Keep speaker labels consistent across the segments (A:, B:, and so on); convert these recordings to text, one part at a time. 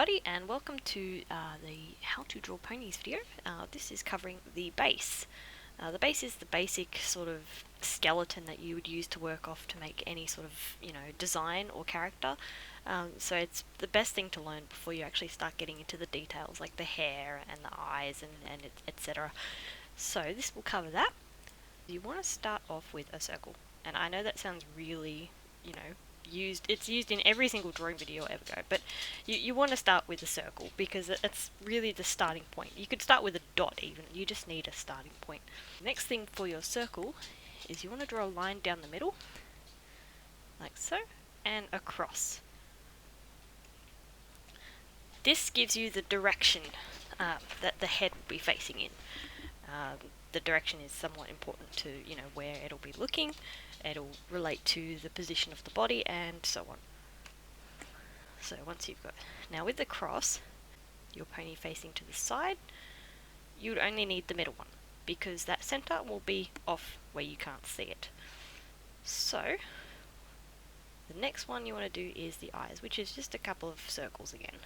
A: everybody, and welcome to the How to Draw Ponies video. This is covering the base. The base is the basic sort of skeleton that you would use to work off to make any sort of, design or character. So it's the best thing to learn before you actually start getting into the details, like the hair and the eyes and etc. So this will cover that. You want to start off with a circle, and I know that sounds really, it's used in every single drawing video ever go, but you want to start with a circle because it's really the starting point. You could start with a dot even, you just need a starting point. Next thing for your circle is you want to draw a line down the middle, like so, and across. This gives you the direction that the head will be facing in. The direction is somewhat important to, where it'll be looking. It'll relate to the position of the body and so on. So once you've got... Now with the cross, your pony facing to the side, you would only need the middle one because that center will be off where you can't see it. So the next one you want to do is the eyes, which is just a couple of circles again.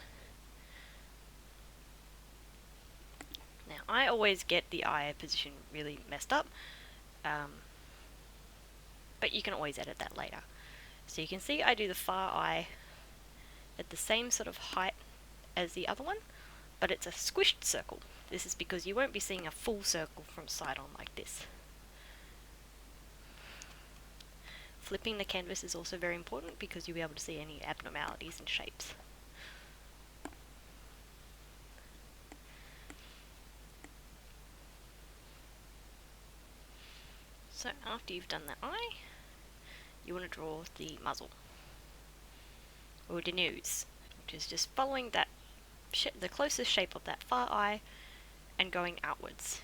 A: Now I always get the eye position really messed up, but you can always edit that later. So you can see I do the far eye at the same sort of height as the other one, but it's a squished circle. This is because you won't be seeing a full circle from side on like this. Flipping the canvas is also very important because you'll be able to see any abnormalities in shapes. So after you've done the eye, you want to draw the muzzle, or the nose, which is just following that the closest shape of that far eye and going outwards.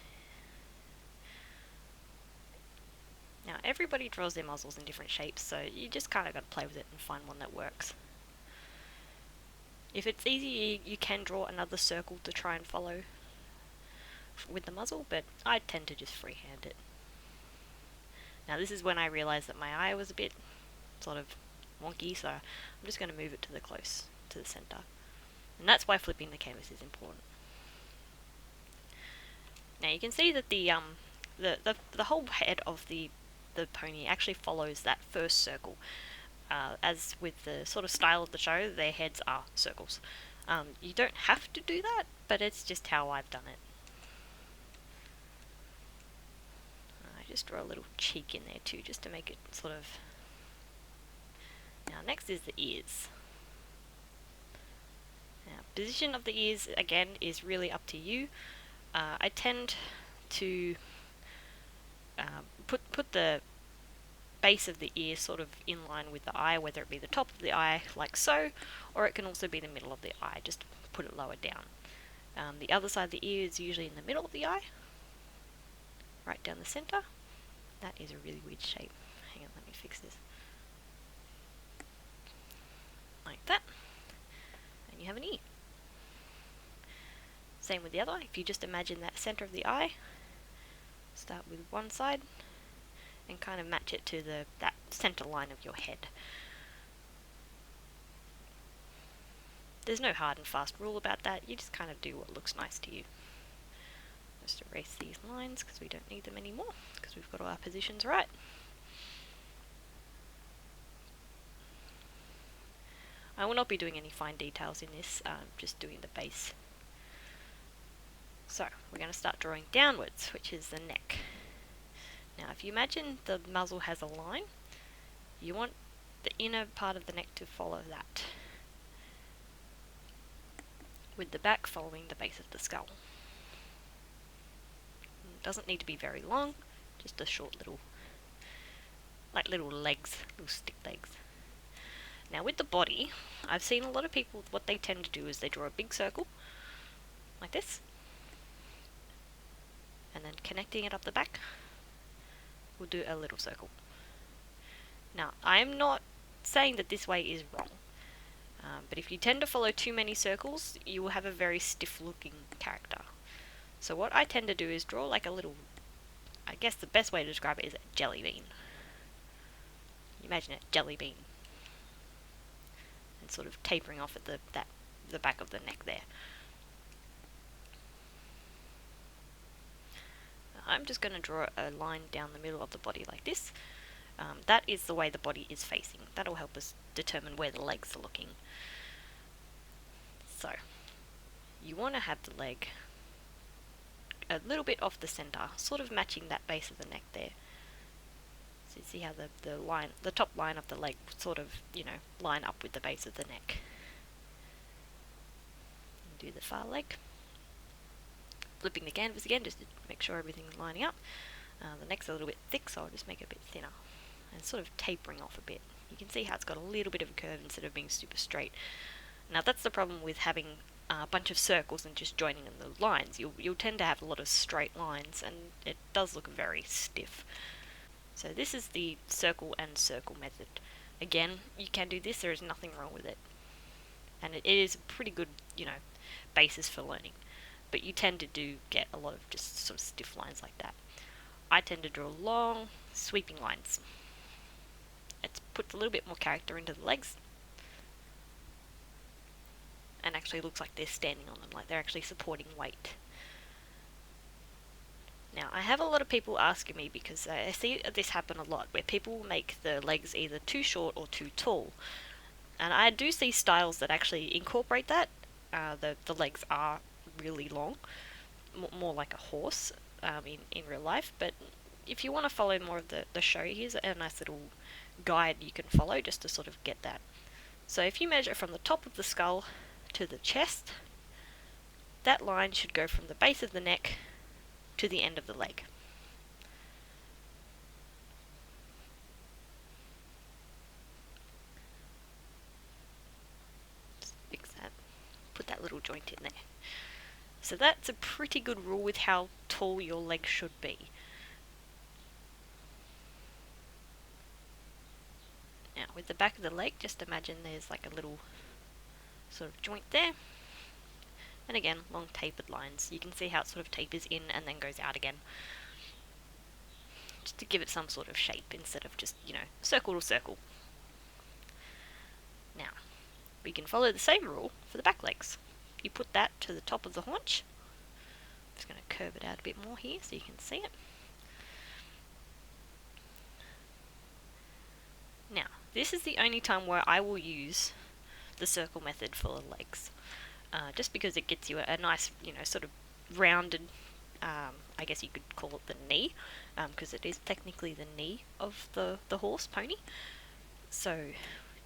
A: Now everybody draws their muzzles in different shapes, so you just kind of got to play with it and find one that works. If it's easy, you can draw another circle to try and follow with the muzzle, but I tend to just freehand it. Now this is when I realised that my eye was a bit sort of wonky, so I'm just going to move it to the center. And that's why flipping the canvas is important. Now you can see that the whole head of the pony actually follows that first circle. As with the sort of style of the show, their heads are circles. You don't have to do that, but it's just how I've done it. Just draw a little cheek in there too, just to make it sort of... Now next is the ears. Now position of the ears again is really up to you. I tend to put the base of the ear sort of in line with the eye, whether it be the top of the eye like so, or it can also be the middle of the eye, just put it lower down. The other side of the ear is usually in the middle of the eye, right down the center. That is a really weird shape. Hang on, let me fix this. Like that. And you have an ear. Same with the other. If you just imagine that center of the eye, start with one side and kind of match it to that center line of your head. There's no hard and fast rule about that. You just kind of do what looks nice to you. Just erase these lines because we don't need them anymore because we've got all our positions right. I will not be doing any fine details in this, just doing the base. So we're going to start drawing downwards, which is the neck. Now if you imagine the muzzle has a line, you want the inner part of the neck to follow that, with the back following the base of the skull. Doesn't need to be very long, just a short little legs, little stick legs. Now with the body, I've seen a lot of people, what they tend to do is they draw a big circle, like this, and then connecting it up the back, we'll do a little circle. Now I'm not saying that this way is wrong, but if you tend to follow too many circles, you will have a very stiff looking character. So what I tend to do is draw like a little, I guess the best way to describe it is a jelly bean. Imagine a jelly bean. And sort of tapering off at that the back of the neck there. I'm just going to draw a line down the middle of the body like this. That is the way the body is facing. That'll help us determine where the legs are looking. So, you want to have the leg a little bit off the center, sort of matching that base of the neck there. So you see how the top line of the leg sort of, line up with the base of the neck. And do the far leg. Flipping the canvas again just to make sure everything's lining up. The neck's a little bit thick, so I'll just make it a bit thinner. And sort of tapering off a bit. You can see how it's got a little bit of a curve instead of being super straight. Now that's the problem with having a bunch of circles and just joining in the lines. You'll tend to have a lot of straight lines, and it does look very stiff. So this is the circle and circle method. Again, you can do this, there is nothing wrong with it. And it is a pretty good, basis for learning. But you tend to get a lot of just sort of stiff lines like that. I tend to draw long, sweeping lines. It puts a little bit more character into the legs, and actually looks like they're standing on them, like they're actually supporting weight. Now, I have a lot of people asking me, because I see this happen a lot, where people make the legs either too short or too tall. And I do see styles that actually incorporate that. The legs are really long, more like a horse in real life. But if you want to follow more of the show, here's a nice little guide you can follow just to sort of get that. So if you measure from the top of the skull to the chest, that line should go from the base of the neck to the end of the leg. Just fix that. Put that little joint in there. So that's a pretty good rule with how tall your leg should be. Now with the back of the leg, just imagine there's like a little sort of joint there. And again, long tapered lines. You can see how it sort of tapers in and then goes out again. Just to give it some sort of shape instead of just, circle to circle. Now, we can follow the same rule for the back legs. You put that to the top of the haunch. I'm just going to curve it out a bit more here so you can see it. Now, this is the only time where I will use the circle method for the legs. Just because it gets you a nice, sort of rounded, I guess you could call it the knee, because it is technically the knee of the horse pony. So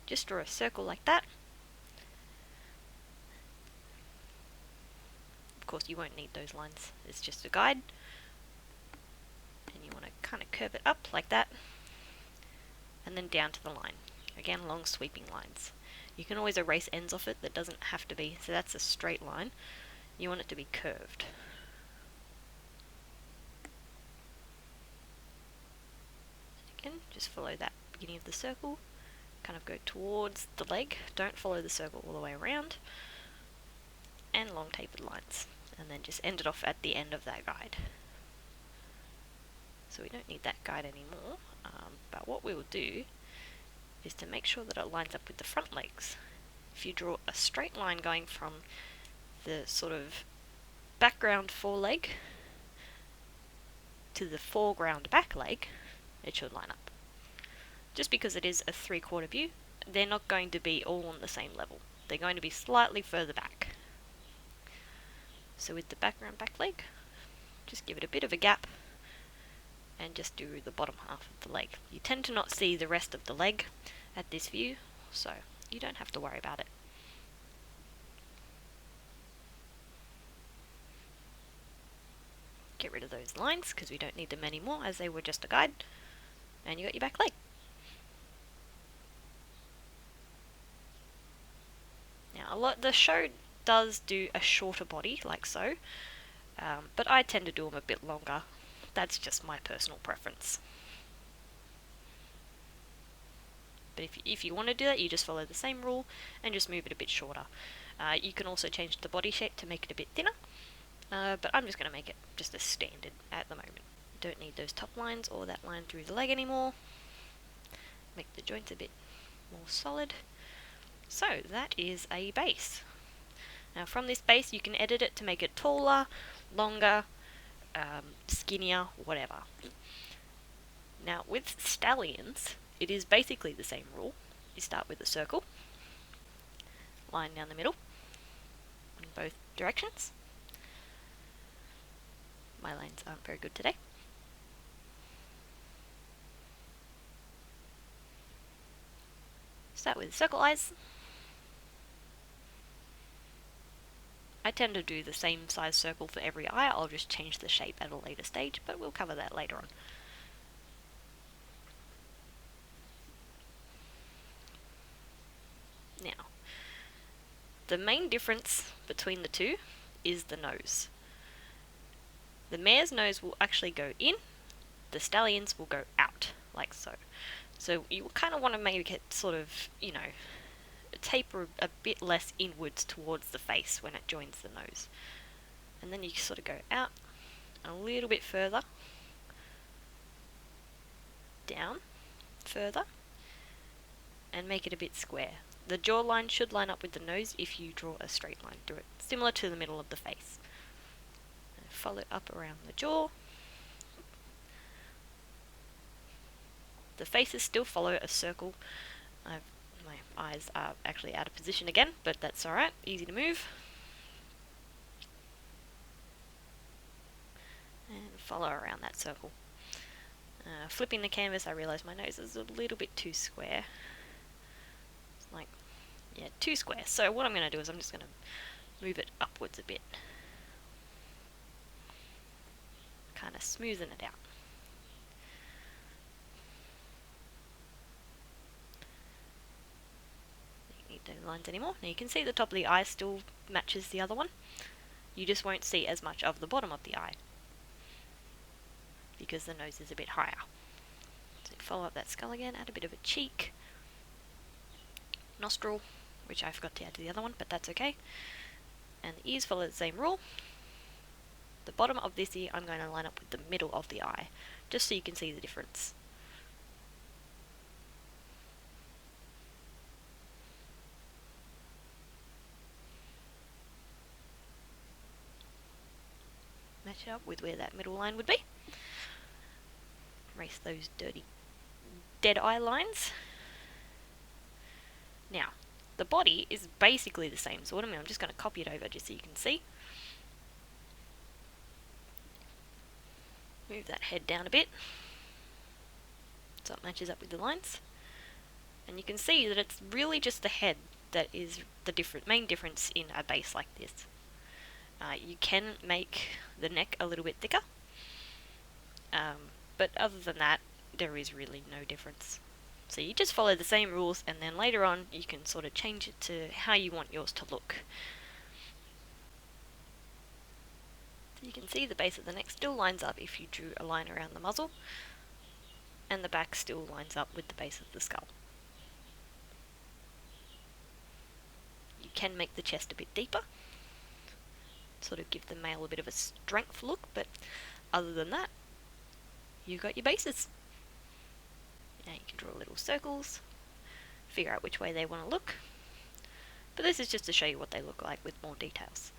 A: just draw a circle like that. Of course, you won't need those lines, it's just a guide. And you want to kind of curve it up like that, and then down to the line. Again, long sweeping lines. You can always erase ends off it, that doesn't have to be, so that's a straight line. You want it to be curved. Again, just follow that beginning of the circle, kind of go towards the leg, don't follow the circle all the way around, and long tapered lines, and then just end it off at the end of that guide. So we don't need that guide anymore, but what we will do is to make sure that it lines up with the front legs. If you draw a straight line going from the sort of background foreleg to the foreground back leg, it should line up. Just because it is a 3/4 view, they're not going to be all on the same level. They're going to be slightly further back. So with the background back leg, just give it a bit of a gap and just do the bottom half of the leg. You tend to not see the rest of the leg at this view, so you don't have to worry about it. Get rid of those lines because we don't need them anymore, as they were just a guide, and you got your back leg. Now the show does do a shorter body like so, but I tend to do them a bit longer. That's just my personal preference. But if you want to do that, you just follow the same rule and just move it a bit shorter. You can also change the body shape to make it a bit thinner, but I'm just going to make it just a standard at the moment. Don't need those top lines or that line through the leg anymore. Make the joints a bit more solid. So that is a base. Now from this base you can edit it to make it taller, longer, skinnier, whatever. Now with stallions, it is basically the same rule. You start with a circle, line down the middle, in both directions. My lines aren't very good today. Start with circle eyes. I tend to do the same size circle for every eye. I'll just change the shape at a later stage, but we'll cover that later on. Now, the main difference between the two is the nose. The mare's nose will actually go in, the stallion's will go out, like so. So you kind of want to make it sort of, taper a bit less inwards towards the face when it joins the nose. And then you sort of go out a little bit further, down further, and make it a bit square. The jawline should line up with the nose if you draw a straight line through it, similar to the middle of the face. And follow up around the jaw. The faces still follow a circle. My eyes are actually out of position again, but that's alright, easy to move. And follow around that circle. Flipping the canvas, I realise my nose is a little bit too square. It's like, yeah, too square. So what I'm going to do is I'm just going to move it upwards a bit. Kind of smoothen it out. You don't need those lines anymore. Now you can see the top of the eye still matches the other one. You just won't see as much of the bottom of the eye, because the nose is a bit higher. So follow up that skull again, add a bit of a cheek, nostril, which I forgot to add to the other one, but that's okay. And the ears follow the same rule. The bottom of this ear I'm going to line up with the middle of the eye, just so you can see the difference. Match it up with where that middle line would be. Erase those dirty dead eye lines. Now, the body is basically the same, so what I'm just going to copy it over just so you can see. Move that head down a bit so it matches up with the lines. And you can see that it's really just the head that is the main difference in a base like this. You can make the neck a little bit thicker, but other than that, there is really no difference. So you just follow the same rules, and then later on you can sort of change it to how you want yours to look. So you can see the base of the neck still lines up if you drew a line around the muzzle, and the back still lines up with the base of the skull. You can make the chest a bit deeper, sort of give the male a bit of a strength look, but other than that, you've got your bases. Now you can draw little circles, figure out which way they want to look, but this is just to show you what they look like with more details.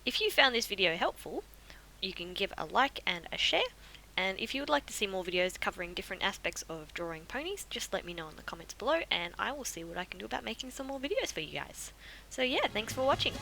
A: If you found this video helpful, you can give a like and a share, and if you would like to see more videos covering different aspects of drawing ponies, just let me know in the comments below and I will see what I can do about making some more videos for you guys. So yeah, thanks for watching.